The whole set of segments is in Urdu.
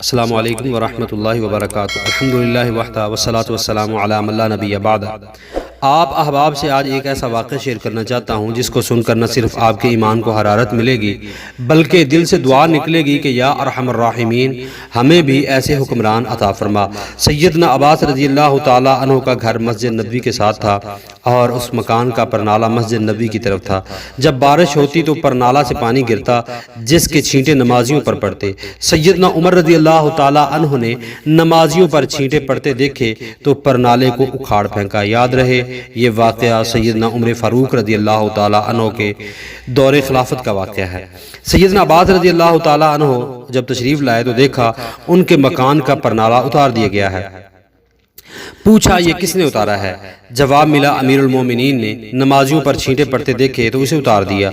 السلام علیکم ورحمۃ اللہ وبرکاتہ۔ الحمدللہ وحدہ والصلاۃ والسلام علی من لا نبی بعد۔ آپ احباب سے آج ایک ایسا واقعہ شیئر کرنا چاہتا ہوں جس کو سن کر نہ صرف آپ کے ایمان کو حرارت ملے گی بلکہ دل سے دعا نکلے گی کہ یا ارحم الراحمین ہمیں بھی ایسے حکمران عطا فرما۔ سیدنا عباس رضی اللہ تعالی عنہ کا گھر مسجد نبوی کے ساتھ تھا اور اس مکان کا پرنالہ مسجد نبوی کی طرف تھا۔ جب بارش ہوتی تو پرنالہ سے پانی گرتا جس کے چھینٹے نمازیوں پر پڑتے۔ سیدنا عمر رضی اللہ تعالی عنہ نے نمازیوں پر چھینٹے پڑتے دیکھے تو پرنالے کو اکھاڑ پھینکا۔ یاد رہے یہ واقعہ سیدنا عمر فاروق رضی اللہ تعالی عنہ کے دور خلافت کا واقعہ ہے۔ سیدنا عباس رضی اللہ تعالی عنہ جب تشریف لائے تو دیکھا ان کے مکان کا پرنالہ اتار دیا گیا ہے۔ پوچھا یہ کس نے اتارا ہے؟ جواب ملا امیر المومنین نے۔ نمازیوں پر چھینٹے پڑتے دیکھے تو اسے اتار دیا۔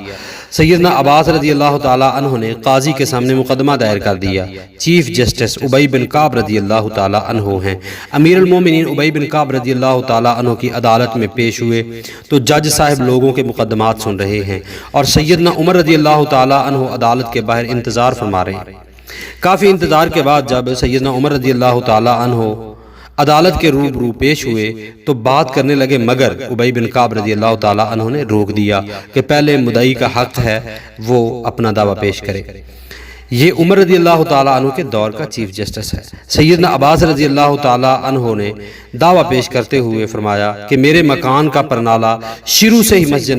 سیدنا عباس رضی اللہ تعالی عنہ نے قاضی کے سامنے مقدمہ دائر کر دیا۔ چیف جسٹس ابی بن کعب رضی اللہ تعالی عنہ ہیں۔ امیر المومنین ابی بن کعب رضی اللہ تعالی عنہ کی عدالت میں پیش ہوئے تو جج صاحب لوگوں کے مقدمات سن رہے ہیں اور سیدنا عمر رضی اللہ تعالی عنہ عدالت کے باہر انتظار فرما رہے ہیں۔ کافی انتظار کے بعد جب سیدنا عمر رضی اللہ تعالی عنہ عدالت کے روبرو پیش ہوئے تو بات کرنے لگے، مگر ابی بن کعب رضی اللہ تعالی عنہ نے روک دیا کہ پہلے مدعی کا حق ہے وہ اپنا دعویٰ پیش کرے۔ یہ عمر رضی اللہ تعالی عنہ کے دور کا چیف جسٹس ہے۔ سیدنا عباس رضی اللہ تعالی عنہ نے دعویٰ پیش کرتے ہوئے فرمایا کہ میرے مکان کا پرنالہ شروع سے ہی مسجد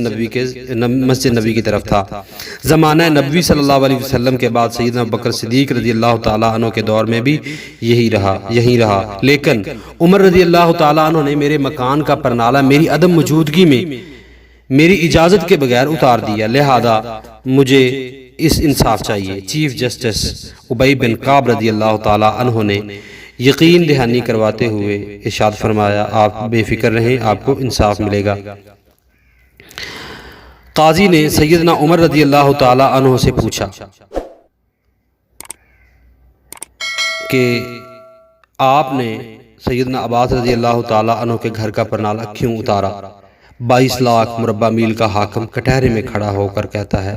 نبوی کی طرف تھا۔ زمانہ نبوی صلی اللہ علیہ وسلم کے بعد سیدنا ابوبکر صدیق رضی اللہ تعالی عنہ کے دور میں بھی یہی رہا، لیکن عمر رضی اللہ تعالی عنہ نے میرے مکان کا پرنالہ میری عدم موجودگی میں میری اجازت کے بغیر اتار دیا، لہذا مجھے اس انصاف چاہیے۔ چیف جسٹس ابی بن کعب رضی اللہ تعالی عنہ نے یقین دہانی کرواتے ہوئے ارشاد فرمایا، آپ بے فکر رہیں، آپ کو انصاف ملے گا۔ قاضی نے سیدنا عمر رضی اللہ تعالی عنہ سے پوچھا کہ آپ نے سیدنا عباس رضی اللہ تعالی عنہ کے گھر کا پرنالہ کیوں اتارا؟ 22 لاکھ مربع میل کا حاکم کٹہرے میں کھڑا ہو کر کہتا ہے،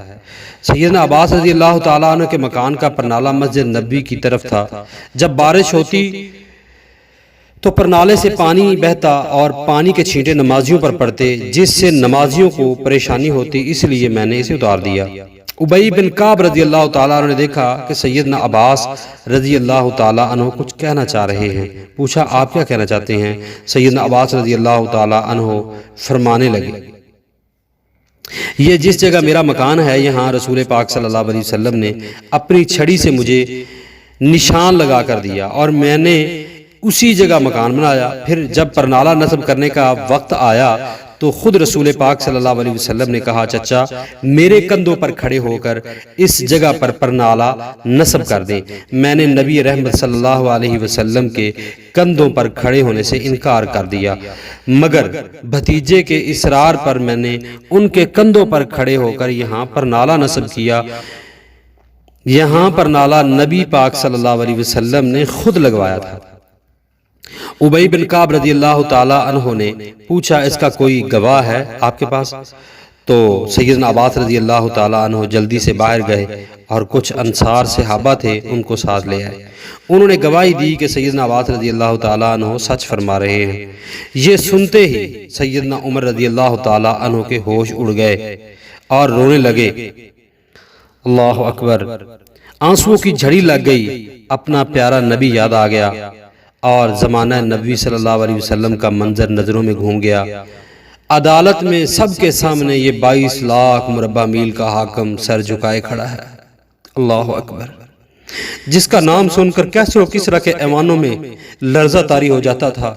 سیدنا عباس رضی اللہ تعالیٰ عنہ کے مکان کا پرنالہ مسجد نبوی کی طرف تھا۔ جب بارش ہوتی تو پرنالے سے پانی بہتا اور پانی کے چھینٹے نمازیوں پر پڑتے جس سے نمازیوں کو پریشانی ہوتی، اس لیے میں نے اسے اتار دیا۔ ابی بن کعب رضی اللہ تعالیٰ عنہ نے دیکھا کہ سیدنا عباس رضی اللہ تعالیٰ عنہ کچھ کہنا چاہ رہے ہیں۔ پوچھا آپ کیا کہنا چاہتے ہیں؟ سیدنا عباس رضی اللہ تعالیٰ عنہ فرمانے لگے، یہ جس جگہ میرا مکان ہے یہاں رسول پاک صلی اللہ علیہ وسلم نے اپنی چھڑی سے مجھے نشان لگا کر دیا اور میں نے اسی جگہ مکان بنایا۔ پھر جب پرنالہ نصب کرنے کا وقت آیا تو خود رسول پاک صلی اللہ علیہ وسلم نے کہا، چچا میرے کندھوں پر کھڑے ہو کر اس جگہ پر پرنالہ نصب کر دیں۔ میں نے نبی رحمت صلی اللہ علیہ وسلم کے کندھوں پر کھڑے ہونے سے انکار کر دیا، مگر بھتیجے کے اصرار پر میں نے ان کے کندھوں پر کھڑے ہو کر یہاں پرنالہ نصب کیا۔ یہاں پرنالہ نبی پاک صلی اللہ علیہ وسلم نے خود لگوایا تھا۔ ابی بن کعب رضی اللہ تعالی عنہ نے پوچھا اس کا کوئی گواہ ہے آپ کے پاس؟ تو سیدنا عباس رضی اللہ تعالی عنہ جلدی سے باہر گئے اور کچھ انصار صحابہ تھے ان کو ساتھ لے آئے۔ انہوں نے گواہی دی کہ سیدنا عباس رضی اللہ تعالی عنہ سچ فرما رہے ہیں۔ یہ سنتے ہی سیدنا عمر رضی اللہ تعالی عنہ کے ہوش اڑ گئے اور رونے لگے۔ اللہ اکبر! آنسوؤں کی جھڑی لگ گئی، اپنا پیارا نبی یاد آ گیا اور زمانہ نبوی صلی اللہ علیہ وسلم کا منظر نظروں میں گھوم گیا۔ عدالت میں سب کے سامنے یہ 22 لاکھ مربع میل کا حاکم سر جھکائے کھڑا ہے۔ اللہ اکبر! جس کا نام سن کر کیسر و کسریٰ کے ایوانوں میں لرزہ طاری ہو جاتا تھا۔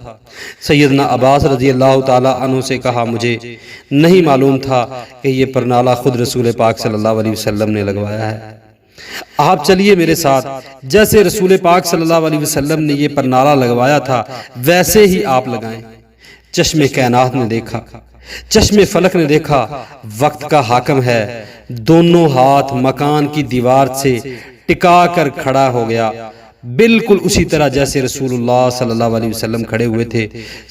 سیدنا عباس رضی اللہ تعالی عنہ سے کہا، مجھے نہیں معلوم تھا کہ یہ پرنالہ خود رسول پاک صلی اللہ علیہ وسلم نے لگوایا ہے۔ آپ چلیے میرے ساتھ، جیسے رسول پاک صلی اللہ علیہ وسلم نے یہ پرنالہ لگوایا تھا ویسے ہی آپ لگائیں۔ چشم کائنات نے دیکھا، چشم فلک نے دیکھا، وقت کا حاکم ہے، دونوں ہاتھ مکان کی دیوار سے ٹکا کر کھڑا ہو گیا، بالکل اسی طرح جیسے رسول اللہ صلی اللہ علیہ وسلم کھڑے ہوئے تھے۔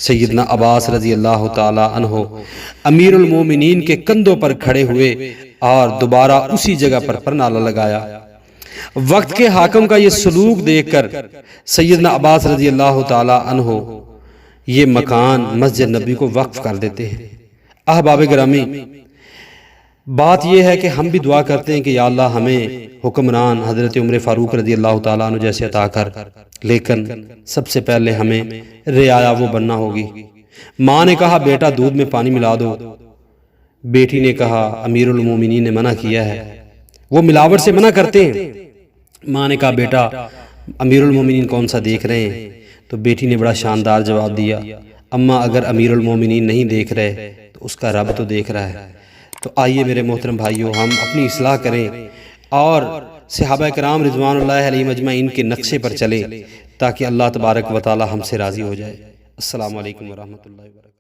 سیدنا عباس رضی اللہ تعالی عنہ امیر المومنین کے کندھوں پر کھڑے ہوئے اور دوبارہ اسی جگہ پر پرنالہ لگایا۔ وقت کے حاکم کا یہ سلوک دیکھ کر سیدنا عباس رضی اللہ تعالی عنہ یہ مکان مسجد نبی کو وقف کر دیتے ہیں۔ احباب گرامی، بات یہ ہے کہ ہم بھی دعا کرتے ہیں کہ یا اللہ ہمیں حکمران حضرت عمر فاروق رضی اللہ تعالیٰ عنہ جیسے عطا کر، لیکن سب سے پہلے ہمیں رعایا وہ بننا ہوگی۔ ماں نے کہا بیٹا دودھ میں پانی ملا دو، بیٹی نے کہا امیر المومنین نے منع کیا ہے، وہ ملاوٹ سے منع کرتے ہیں۔ ماں نے کہا بیٹا امیر المومنین کون سا دیکھ رہے ہیں؟ تو بیٹی نے بڑا شاندار جواب دیا، اماں اگر امیر المومنین نہیں دیکھ رہے تو اس کا رب تو دیکھ رہا ہے۔ تو آئیے میرے محترم بھائیوں، ہم اپنی اصلاح کریں اور صحابہ کرام رضوان اللہ علیہم اجمعین کے نقشے پر چلیں تاکہ اللہ تبارک و تعالی ہم سے راضی ہو جائے۔ السلام علیکم ورحمۃ اللہ وبرکاتہ۔